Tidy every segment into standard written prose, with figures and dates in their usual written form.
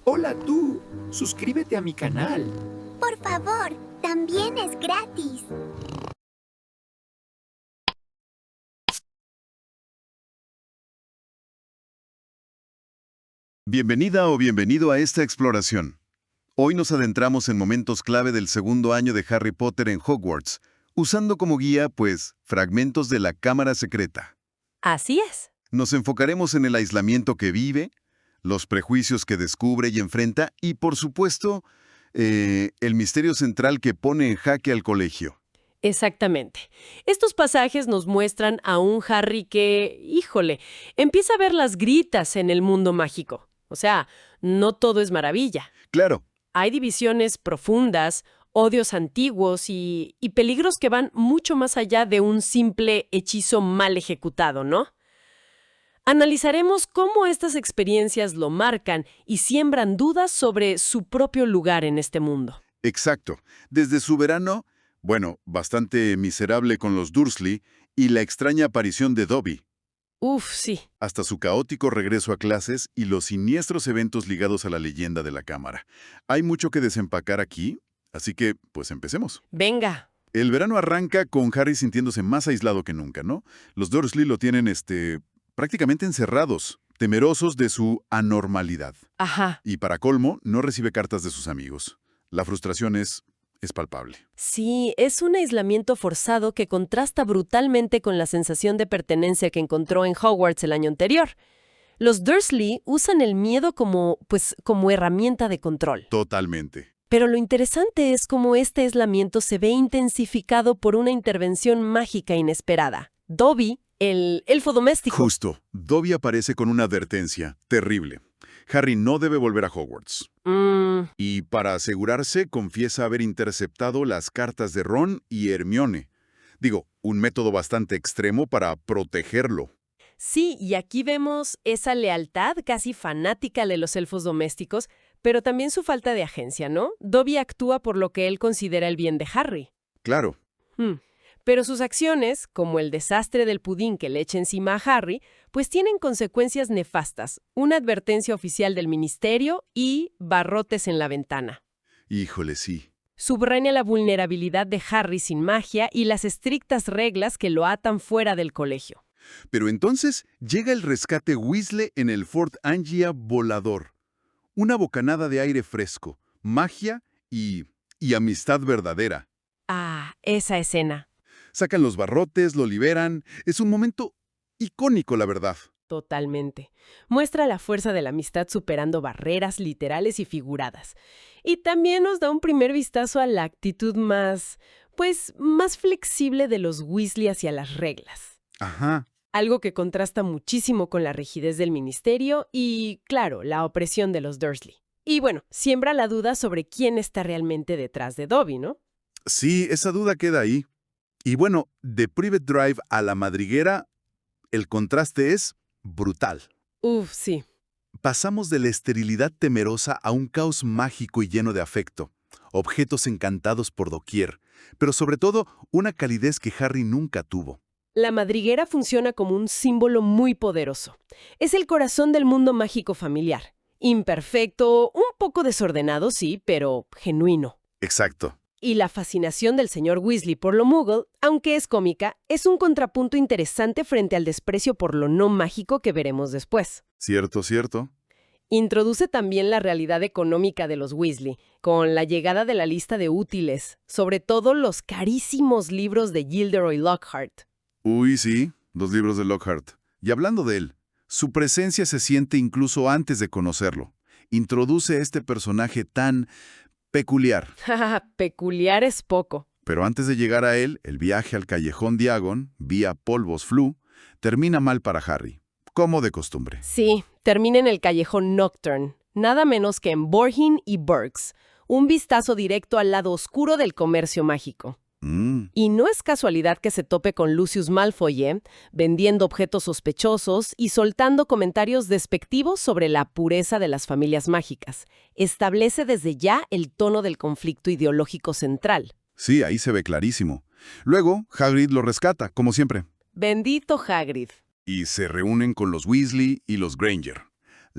Hola tú, suscríbete a mi canal. Por favor, también es gratis. Bienvenida o bienvenido a esta exploración. Hoy nos adentramos en momentos clave del segundo año de Harry Potter en Hogwarts, usando como guía, pues, fragmentos de la Cámara Secreta. Así es. Nos enfocaremos en el aislamiento que vive, los prejuicios que descubre y enfrenta y, por supuesto, el misterio central que pone en jaque al colegio. Exactamente. Estos pasajes nos muestran a un Harry que, híjole, empieza a ver las gritas en el mundo mágico. O sea, no todo es maravilla. Claro, Hay divisiones profundas, odios antiguos y peligros que van mucho más allá de un simple hechizo mal ejecutado, ¿no? Analizaremos cómo estas experiencias lo marcan y siembran dudas sobre su propio lugar en este mundo. exacto. Desde su verano, bueno, bastante miserable con los Dursley, y la extraña aparición de Dobby, Uf, sí. hasta su caótico regreso a clases y los siniestros eventos ligados a la leyenda de la Cámara. Hay mucho que desempacar aquí, así que, pues empecemos. Venga. El verano arranca con Harry sintiéndose más aislado que nunca, ¿no? Los Dursley lo tienen, prácticamente encerrados, temerosos de su anormalidad. Ajá. Y para colmo, no recibe cartas de sus amigos. La frustración es palpable. Sí, es un aislamiento forzado que contrasta brutalmente con la sensación de pertenencia que encontró en Hogwarts el año anterior. Los Dursley usan el miedo como herramienta de control. Totalmente. Pero lo interesante es cómo este aislamiento se ve intensificado por una intervención mágica inesperada. Dobby, el elfo doméstico. Justo. Dobby aparece con una advertencia terrible. Harry no debe volver a Hogwarts. Y para asegurarse, confiesa haber interceptado las cartas de Ron y Hermione. Digo, un método bastante extremo para protegerlo. Sí, y aquí vemos esa lealtad casi fanática de los elfos domésticos, pero también su falta de agencia, ¿no? Dobby actúa por lo que él considera el bien de Harry. Claro. Pero sus acciones, como el desastre del pudín que le echa encima a Harry, pues tienen consecuencias nefastas, una advertencia oficial del ministerio y barrotes en la ventana. Híjole, sí. Subraya la vulnerabilidad de Harry sin magia y las estrictas reglas que lo atan fuera del colegio. Pero entonces llega el rescate Weasley en el Fort Angia volador. Una bocanada de aire fresco, magia y amistad verdadera. Ah, esa escena. Sacan los barrotes, lo liberan. Es un momento icónico, la verdad. Totalmente. Muestra la fuerza de la amistad superando barreras literales y figuradas. Y también nos da un primer vistazo a la actitud más flexible de los Weasley hacia las reglas. Ajá. Algo que contrasta muchísimo con la rigidez del ministerio y, claro, la opresión de los Dursley. Y bueno, siembra la duda sobre quién está realmente detrás de Dobby, ¿no? Sí, esa duda queda ahí. Y bueno, de Private Drive a la madriguera, el contraste es brutal. Uf, sí. Pasamos de la esterilidad temerosa a un caos mágico y lleno de afecto, objetos encantados por doquier, pero sobre todo una calidez que Harry nunca tuvo. La madriguera funciona como un símbolo muy poderoso. Es el corazón del mundo mágico familiar. Imperfecto, un poco desordenado, sí, pero genuino. Exacto. Y la fascinación del señor Weasley por lo muggle, aunque es cómica, es un contrapunto interesante frente al desprecio por lo no mágico que veremos después. Cierto, cierto. Introduce también la realidad económica de los Weasley, con la llegada de la lista de útiles, sobre todo los carísimos libros de Gilderoy Lockhart. Uy, sí, los libros de Lockhart. Y hablando de él, su presencia se siente incluso antes de conocerlo. Introduce este personaje tan peculiar. Peculiar es poco. Pero antes de llegar a él, el viaje al callejón Diagon, vía Polvos Flu, termina mal para Harry, como de costumbre. Sí, termina en el callejón Nocturne, nada menos que en Borgin y Burkes, un vistazo directo al lado oscuro del comercio mágico. Y no es casualidad que se tope con Lucius Malfoy, vendiendo objetos sospechosos y soltando comentarios despectivos sobre la pureza de las familias mágicas. Establece desde ya el tono del conflicto ideológico central. Sí, ahí se ve clarísimo. Luego, Hagrid lo rescata, como siempre. Bendito Hagrid. Y se reúnen con los Weasley y los Granger.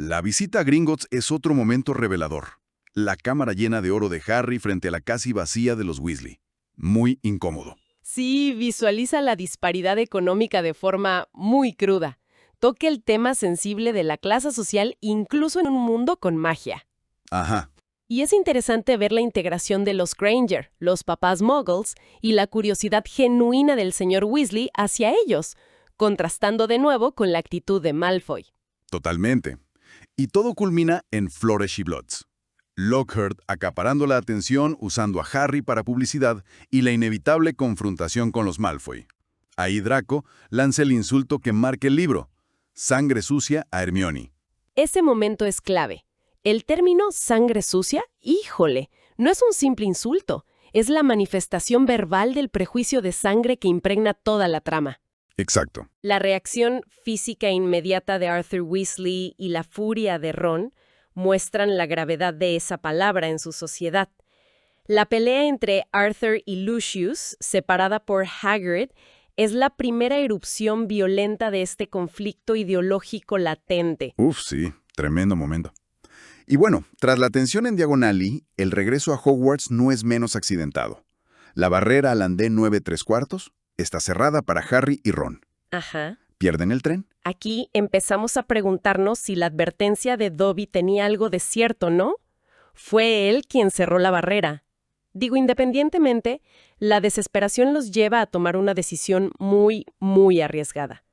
La visita a Gringotts es otro momento revelador. La cámara llena de oro de Harry frente a la casi vacía de los Weasley. Muy incómodo. Sí, visualiza la disparidad económica de forma muy cruda. Toca el tema sensible de la clase social incluso en un mundo con magia. Ajá. Y es interesante ver la integración de los Granger, los papás Muggles, y la curiosidad genuina del señor Weasley hacia ellos, contrastando de nuevo con la actitud de Malfoy. Totalmente. Y todo culmina en Flourish y Bloods. Lockhart acaparando la atención usando a Harry para publicidad y la inevitable confrontación con los Malfoy. Ahí Draco lanza el insulto que marca el libro. Sangre sucia a Hermione. Ese momento es clave. El término sangre sucia, híjole, no es un simple insulto. Es la manifestación verbal del prejuicio de sangre que impregna toda la trama. Exacto. La reacción física inmediata de Arthur Weasley y la furia de Ron muestran la gravedad de esa palabra en su sociedad. La pelea entre Arthur y Lucius, separada por Hagrid, es la primera erupción violenta de este conflicto ideológico latente. Uf, sí, tremendo momento. Y bueno, tras la tensión en Diagon Alley, el regreso a Hogwarts no es menos accidentado. La barrera al andén 9 3/4 está cerrada para Harry y Ron. Ajá. ¿Pierden el tren? Aquí empezamos a preguntarnos si la advertencia de Dobby tenía algo de cierto, ¿no? Fue él quien cerró la barrera. Digo, independientemente, la desesperación los lleva a tomar una decisión muy, muy arriesgada.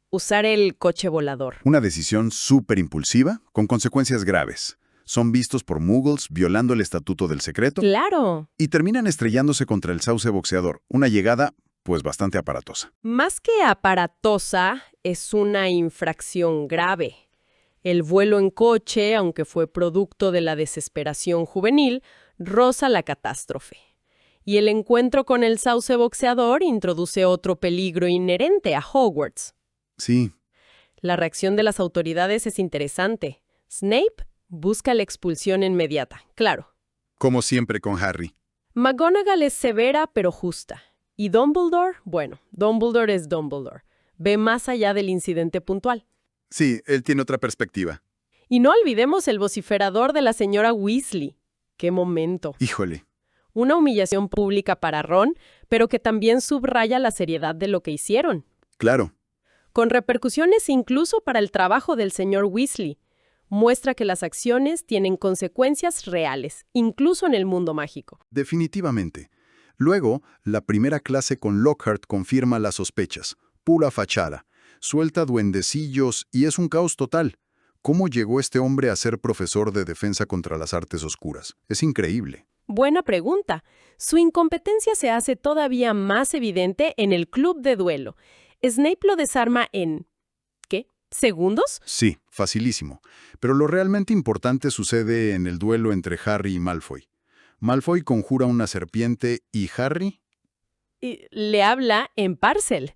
Usar el coche volador. Una decisión súper impulsiva, con consecuencias graves. Son vistos por Muggles violando el Estatuto del Secreto ¡Claro! y terminan estrellándose contra el sauce boxeador. Una llegada, pues, bastante aparatosa. Más que aparatosa, es una infracción grave. El vuelo en coche, aunque fue producto de la desesperación juvenil, roza la catástrofe. Y el encuentro con el sauce boxeador introduce otro peligro inherente a Hogwarts. Sí. La reacción de las autoridades es interesante. Snape busca la expulsión inmediata, claro. Como siempre con Harry. McGonagall es severa pero justa. Y Dumbledore, bueno, Dumbledore es Dumbledore. Ve más allá del incidente puntual. Sí, él tiene otra perspectiva. Y no olvidemos el vociferador de la señora Weasley. ¡Qué momento! Híjole. Una humillación pública para Ron, pero que también subraya la seriedad de lo que hicieron. Claro. Con repercusiones incluso para el trabajo del señor Weasley. Muestra que las acciones tienen consecuencias reales, incluso en el mundo mágico. Definitivamente. Luego, la primera clase con Lockhart confirma las sospechas. Pura fachada. Suelta duendecillos y es un caos total. ¿Cómo llegó este hombre a ser profesor de defensa contra las artes oscuras? Es increíble. Buena pregunta. Su incompetencia se hace todavía más evidente en el club de duelo. Snape lo desarma en... ¿qué? ¿Segundos? Sí, facilísimo. Pero lo realmente importante sucede en el duelo entre Harry y Malfoy. Malfoy conjura una serpiente y Harry... Le habla en Parcel.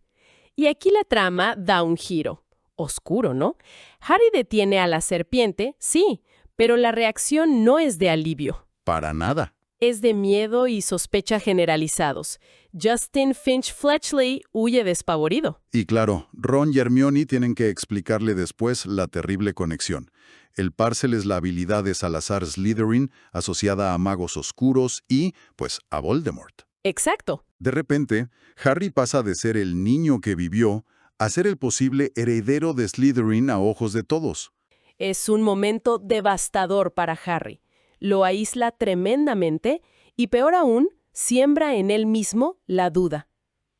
Y aquí la trama da un giro. Oscuro, ¿no? Harry detiene a la serpiente, sí, pero la reacción no es de alivio. Para nada. Es de miedo y sospecha generalizados. Justin Finch Fletchley huye despavorido. Y claro, Ron y Hermione tienen que explicarle después la terrible conexión. El Parcel es la habilidad de Salazar Slytherin asociada a magos oscuros y, pues, a Voldemort. Exacto. De repente, Harry pasa de ser el niño que vivió a ser el posible heredero de Slytherin a ojos de todos. Es un momento devastador para Harry. Lo aísla tremendamente y, peor aún, siembra en él mismo la duda.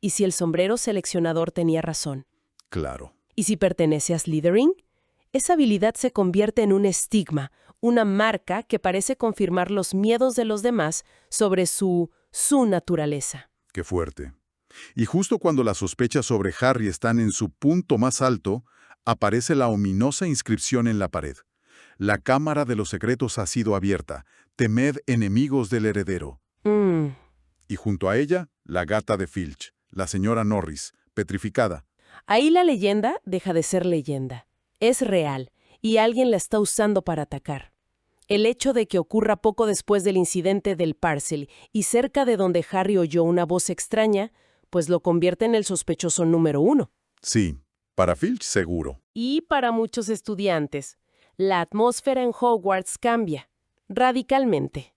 ¿Y si el sombrero seleccionador tenía razón? Claro. ¿Y si pertenece a Slytherin? Esa habilidad se convierte en un estigma, una marca que parece confirmar los miedos de los demás sobre su naturaleza. Qué fuerte. Y justo cuando las sospechas sobre Harry están en su punto más alto, aparece la ominosa inscripción en la pared. La Cámara de los Secretos ha sido abierta. Temed enemigos del heredero. Y junto a ella, la gata de Filch, la señora Norris, petrificada. Ahí la leyenda deja de ser leyenda. Es real, y alguien la está usando para atacar. El hecho de que ocurra poco después del incidente del Parcel y cerca de donde Harry oyó una voz extraña, pues lo convierte en el sospechoso número 1. Sí, para Filch seguro. Y para muchos estudiantes. La atmósfera en Hogwarts cambia radicalmente.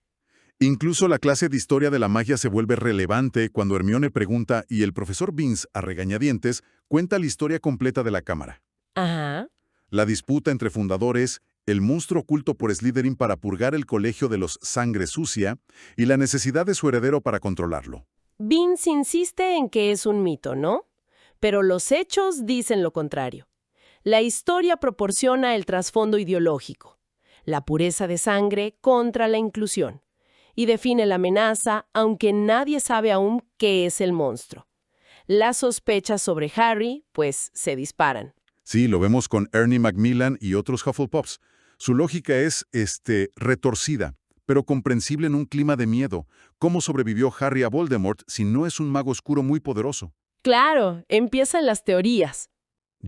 Incluso la clase de historia de la magia se vuelve relevante cuando Hermione pregunta y el profesor Binns, a regañadientes, cuenta la historia completa de la cámara. Ajá. La disputa entre fundadores, el monstruo oculto por Slytherin para purgar el colegio de los Sangre Sucia y la necesidad de su heredero para controlarlo. Binns insiste en que es un mito, ¿no? Pero los hechos dicen lo contrario. La historia proporciona el trasfondo ideológico, la pureza de sangre contra la inclusión, y define la amenaza, aunque nadie sabe aún qué es el monstruo. Las sospechas sobre Harry, pues, se disparan. Sí, lo vemos con Ernie Macmillan y otros Hufflepuffs. Su lógica es, retorcida, pero comprensible en un clima de miedo. ¿Cómo sobrevivió Harry a Voldemort si no es un mago oscuro muy poderoso? Claro, empiezan las teorías.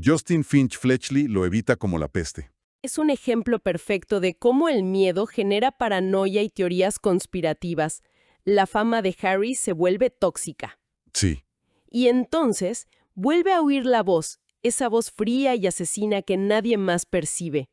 Justin Finch Fletchley lo evita como la peste. Es un ejemplo perfecto de cómo el miedo genera paranoia y teorías conspirativas. La fama de Harry se vuelve tóxica. Sí. Y entonces vuelve a oír la voz, esa voz fría y asesina que nadie más percibe.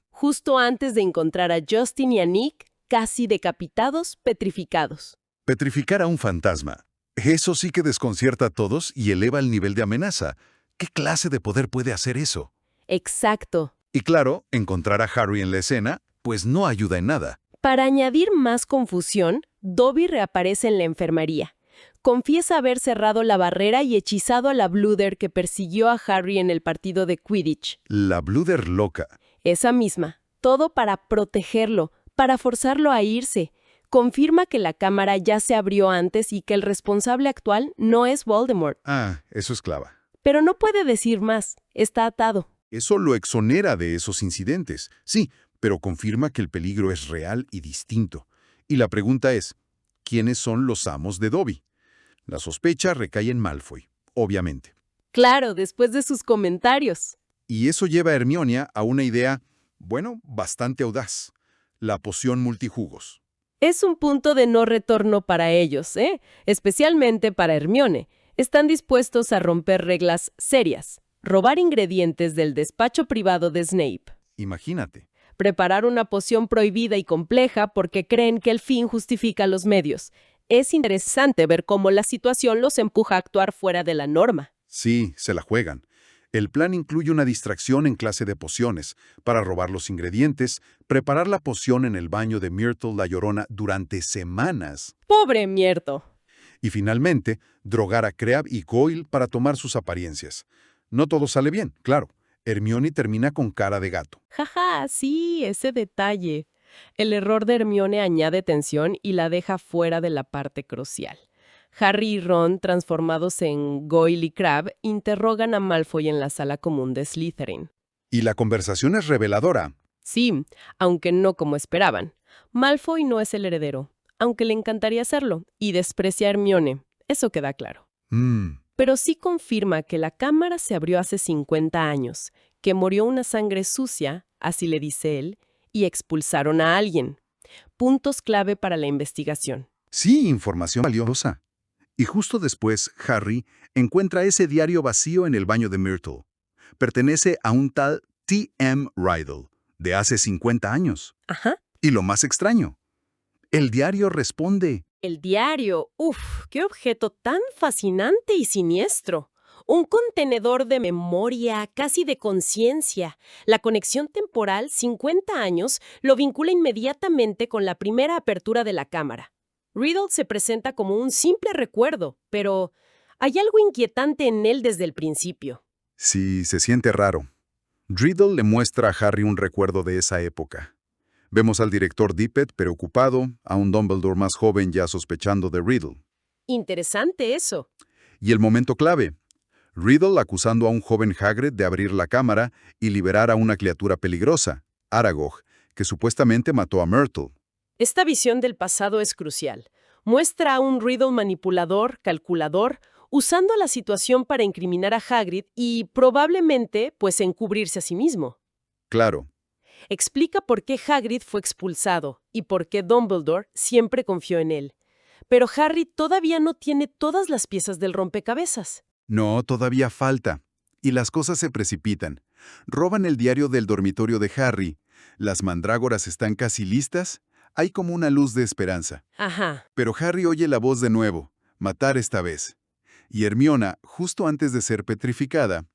Justo antes de encontrar a Justin y a Nick, casi decapitados, petrificados. Petrificar a un fantasma. Eso sí que desconcierta a todos y eleva el nivel de amenaza. ¿Qué clase de poder puede hacer eso? Exacto. Y claro, encontrar a Harry en la escena, pues no ayuda en nada. Para añadir más confusión, Dobby reaparece en la enfermería. Confiesa haber cerrado la barrera y hechizado a la Bluder que persiguió a Harry en el partido de Quidditch. La Bluder loca. Esa misma. Todo para protegerlo, para forzarlo a irse. Confirma que la cámara ya se abrió antes y que el responsable actual no es Voldemort. Ah, eso es clava. Pero no puede decir más. Está atado. Eso lo exonera de esos incidentes. Sí, pero confirma que el peligro es real y distinto. Y la pregunta es, ¿quiénes son los amos de Dobby? La sospecha recae en Malfoy, obviamente. Claro, después de sus comentarios. Y eso lleva a Hermione a una idea, bueno, bastante audaz. La poción multijugos. Es un punto de no retorno para ellos, especialmente para Hermione. Están dispuestos a romper reglas serias. Robar ingredientes del despacho privado de Snape. Imagínate. Preparar una poción prohibida y compleja porque creen que el fin justifica los medios. Es interesante ver cómo la situación los empuja a actuar fuera de la norma. Sí, se la juegan. El plan incluye una distracción en clase de pociones, para robar los ingredientes, preparar la poción en el baño de Myrtle la Llorona durante semanas. ¡Pobre Mierto! Y finalmente, drogar a Crabbe y Goyle para tomar sus apariencias. No todo sale bien, claro. Hermione termina con cara de gato. Jaja, sí, ese detalle. El error de Hermione añade tensión y la deja fuera de la parte crucial. Harry y Ron, transformados en Goyle y Crabbe, interrogan a Malfoy en la sala común de Slytherin. Y la conversación es reveladora. Sí, aunque no como esperaban. Malfoy no es el heredero, aunque le encantaría serlo, y desprecia a Hermione. Eso queda claro. Pero sí confirma que la cámara se abrió hace 50 años, que murió una sangre sucia, así le dice él, y expulsaron a alguien. Puntos clave para la investigación. Sí, información valiosa. Y justo después, Harry encuentra ese diario vacío en el baño de Myrtle. Pertenece a un tal T.M. Riddle, de hace 50 años. Ajá. Y lo más extraño, el diario responde. El diario, qué objeto tan fascinante y siniestro. Un contenedor de memoria, casi de conciencia. La conexión temporal, 50 años, lo vincula inmediatamente con la primera apertura de la cámara. Riddle se presenta como un simple recuerdo, pero hay algo inquietante en él desde el principio. Sí, se siente raro. Riddle le muestra a Harry un recuerdo de esa época. Vemos al director Dippet preocupado, a un Dumbledore más joven ya sospechando de Riddle. Interesante eso. Y el momento clave. Riddle acusando a un joven Hagrid de abrir la cámara y liberar a una criatura peligrosa, Aragog, que supuestamente mató a Myrtle. Esta visión del pasado es crucial. Muestra a un Riddle manipulador, calculador, usando la situación para incriminar a Hagrid y probablemente, pues, encubrirse a sí mismo. Claro. Explica por qué Hagrid fue expulsado y por qué Dumbledore siempre confió en él. Pero Harry todavía no tiene todas las piezas del rompecabezas. No, todavía falta. y las cosas se precipitan. Roban el diario del dormitorio de Harry. Las mandrágoras están casi listas. Hay como una luz de esperanza. Ajá. Pero Harry oye la voz de nuevo. Matar esta vez. Y Hermiona, justo antes de ser petrificada,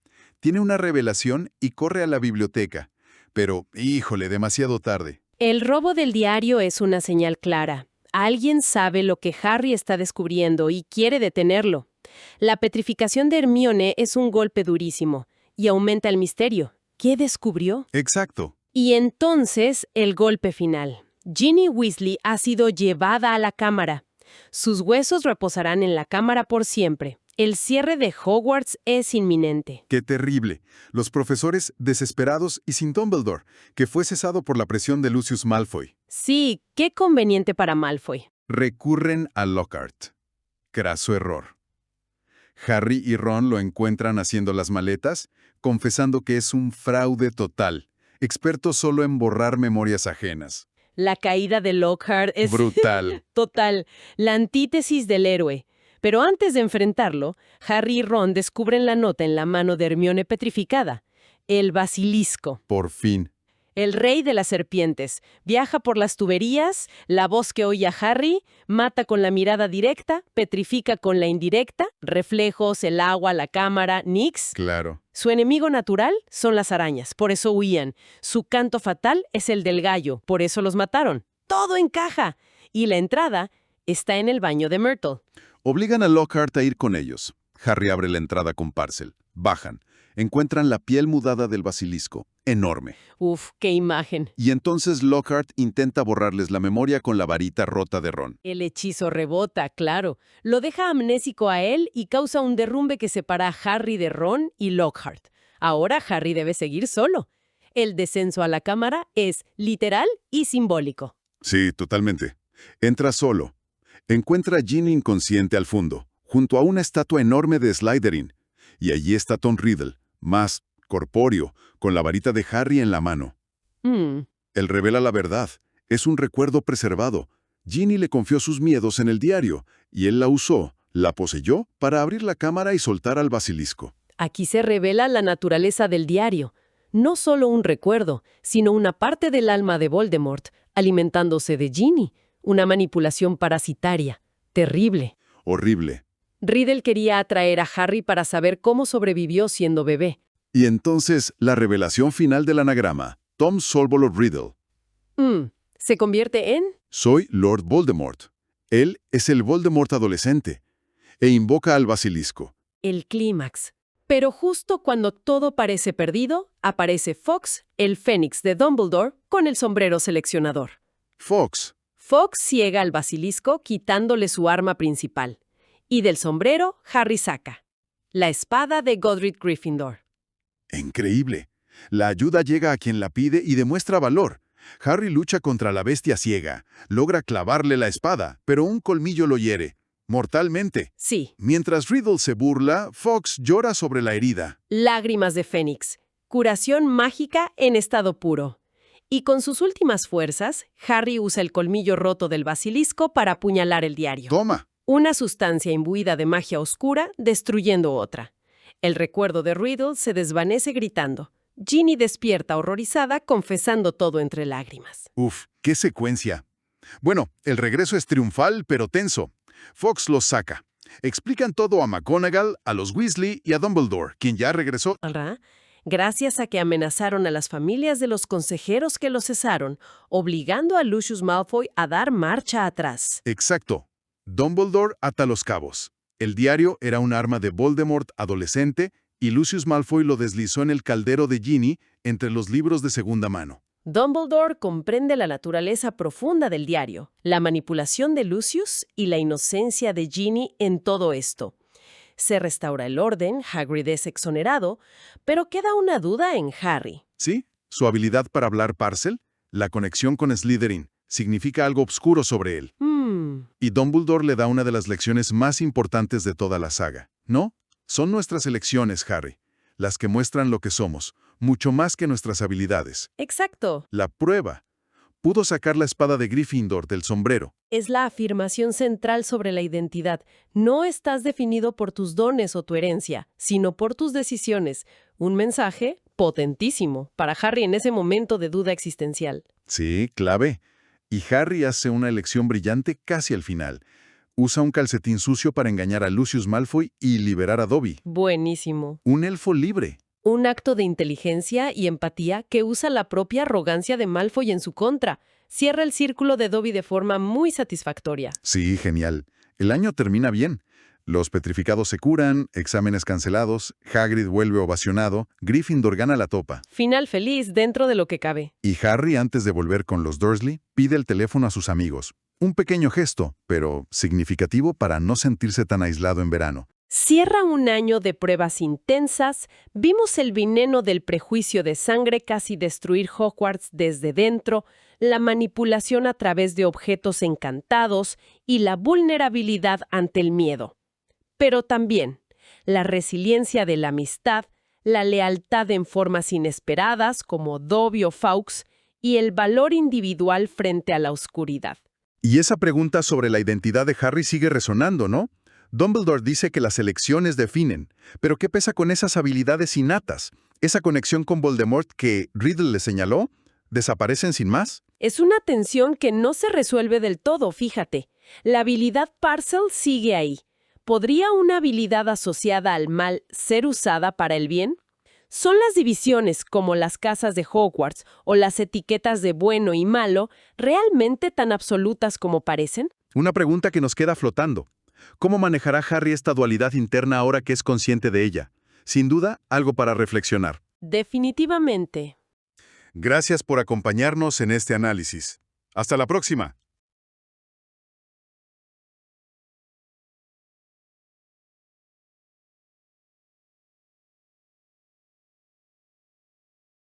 tiene una revelación y corre a la biblioteca. Pero, híjole, demasiado tarde. El robo del diario es una señal clara. Alguien sabe lo que Harry está descubriendo y quiere detenerlo. La petrificación de Hermione es un golpe durísimo y aumenta el misterio. ¿Qué descubrió? Exacto. Y entonces, el golpe final. Ginny Weasley ha sido llevada a la cámara. Sus huesos reposarán en la cámara por siempre. El cierre de Hogwarts es inminente. ¡Qué terrible! Los profesores desesperados y sin Dumbledore, que fue cesado por la presión de Lucius Malfoy. Sí, qué conveniente para Malfoy. Recurren a Lockhart. Craso error. Harry y Ron lo encuentran haciendo las maletas, confesando que es un fraude total, experto solo en borrar memorias ajenas. La caída de Lockhart es Brutal. total, la antítesis del héroe. Pero antes de enfrentarlo, Harry y Ron descubren la nota en la mano de Hermione petrificada. El basilisco. Por fin. El rey de las serpientes. Viaja por las tuberías, la voz que oye a Harry, mata con la mirada directa, petrifica con la indirecta, reflejos, el agua, la cámara, nix. Claro. Su enemigo natural son las arañas, por eso huían. Su canto fatal es el del gallo, por eso los mataron. Todo encaja. Y la entrada está en el baño de Myrtle. Obligan a Lockhart a ir con ellos. Harry abre la entrada con Parcel. Bajan. Encuentran la piel mudada del basilisco. Enorme. Uf, qué imagen. Y entonces Lockhart intenta borrarles la memoria con la varita rota de Ron. El hechizo rebota, claro. Lo deja amnésico a él y causa un derrumbe que separa a Harry de Ron y Lockhart. Ahora Harry debe seguir solo. El descenso a la cámara es literal y simbólico. Sí, totalmente. Entra solo. Encuentra a Ginny inconsciente al fondo, junto a una estatua enorme de Slytherin. Y allí está Tom Riddle, más corpóreo, con la varita de Harry en la mano. Él revela la verdad. Es un recuerdo preservado. Ginny le confió sus miedos en el diario, y él la usó, la poseyó, para abrir la cámara y soltar al basilisco. Aquí se revela la naturaleza del diario. No solo un recuerdo, sino una parte del alma de Voldemort, alimentándose de Ginny. Una manipulación parasitaria. Terrible. Horrible. Riddle quería atraer a Harry para saber cómo sobrevivió siendo bebé. Y entonces, la revelación final del anagrama. Tom Solvolo Riddle. ¿Se convierte en? Soy Lord Voldemort. Él es el Voldemort adolescente. E invoca al basilisco. El clímax. Pero justo cuando todo parece perdido, aparece Fawkes, el Fénix de Dumbledore, con el sombrero seleccionador. Fawkes. Fawkes ciega al basilisco quitándole su arma principal. Y del sombrero, Harry saca la espada de Godric Gryffindor. Increíble. La ayuda llega a quien la pide y demuestra valor. Harry lucha contra la bestia ciega. Logra clavarle la espada, pero un colmillo lo hiere. Mortalmente. Sí. Mientras Riddle se burla, Fawkes llora sobre la herida. Lágrimas de Fénix. Curación mágica en estado puro. Y con sus últimas fuerzas, Harry usa el colmillo roto del basilisco para apuñalar el diario. ¡Toma! Una sustancia imbuida de magia oscura destruyendo otra. El recuerdo de Riddle se desvanece gritando. Ginny despierta horrorizada, confesando todo entre lágrimas. Uf, qué secuencia. Bueno, el regreso es triunfal, pero tenso. Fawkes los saca. Explican todo a McGonagall, a los Weasley y a Dumbledore, quien ya regresó. Gracias a que amenazaron a las familias de los consejeros que los cesaron, obligando a Lucius Malfoy a dar marcha atrás. Exacto. Dumbledore ata los cabos. El diario era un arma de Voldemort adolescente y Lucius Malfoy lo deslizó en el caldero de Ginny entre los libros de segunda mano. Dumbledore comprende la naturaleza profunda del diario, la manipulación de Lucius y la inocencia de Ginny en todo esto. Se restaura el orden, Hagrid es exonerado, pero queda una duda en Harry. ¿Sí? Su habilidad para hablar Parcel, la conexión con Slytherin, significa algo oscuro sobre él. Y Dumbledore le da una de las lecciones más importantes de toda la saga. ¿No? Son nuestras elecciones, Harry, las que muestran lo que somos, mucho más que nuestras habilidades. Exacto. La prueba. pudo sacar la espada de Gryffindor del sombrero. Es la afirmación central sobre la identidad. No estás definido por tus dones o tu herencia, sino por tus decisiones. Un mensaje potentísimo para Harry en ese momento de duda existencial. Sí, clave. Y Harry hace una elección brillante casi al final. Usa un calcetín sucio para engañar a Lucius Malfoy y liberar a Dobby. Buenísimo. Un elfo libre. Un acto de inteligencia y empatía que usa la propia arrogancia de Malfoy en su contra. Cierra el círculo de Dobby de forma muy satisfactoria. Sí, genial. El año termina bien. Los petrificados se curan, exámenes cancelados, Hagrid vuelve ovacionado, Gryffindor gana la topa. Final feliz dentro de lo que cabe. Y Harry, antes de volver con los Dursley, pide el teléfono a sus amigos. Un pequeño gesto, pero significativo para no sentirse tan aislado en verano. Cierra un año de pruebas intensas, vimos el veneno del prejuicio de sangre casi destruir Hogwarts desde dentro, la manipulación a través de objetos encantados y la vulnerabilidad ante el miedo. Pero también la resiliencia de la amistad, la lealtad en formas inesperadas como Dobby o Fawkes y el valor individual frente a la oscuridad. Y esa pregunta sobre la identidad de Harry sigue resonando, ¿no? Dumbledore dice que las elecciones definen, pero ¿qué pesa con esas habilidades innatas? ¿Esa conexión con Voldemort que Riddle le señaló? ¿Desaparecen sin más? Es una tensión que no se resuelve del todo, fíjate. La habilidad Parcel sigue ahí. ¿Podría una habilidad asociada al mal ser usada para el bien? ¿Son las divisiones, como las casas de Hogwarts o las etiquetas de bueno y malo, realmente tan absolutas como parecen? Una pregunta que nos queda flotando. ¿Cómo manejará Harry esta dualidad interna ahora que es consciente de ella? Sin duda, algo para reflexionar. Definitivamente. Gracias por acompañarnos en este análisis. Hasta la próxima.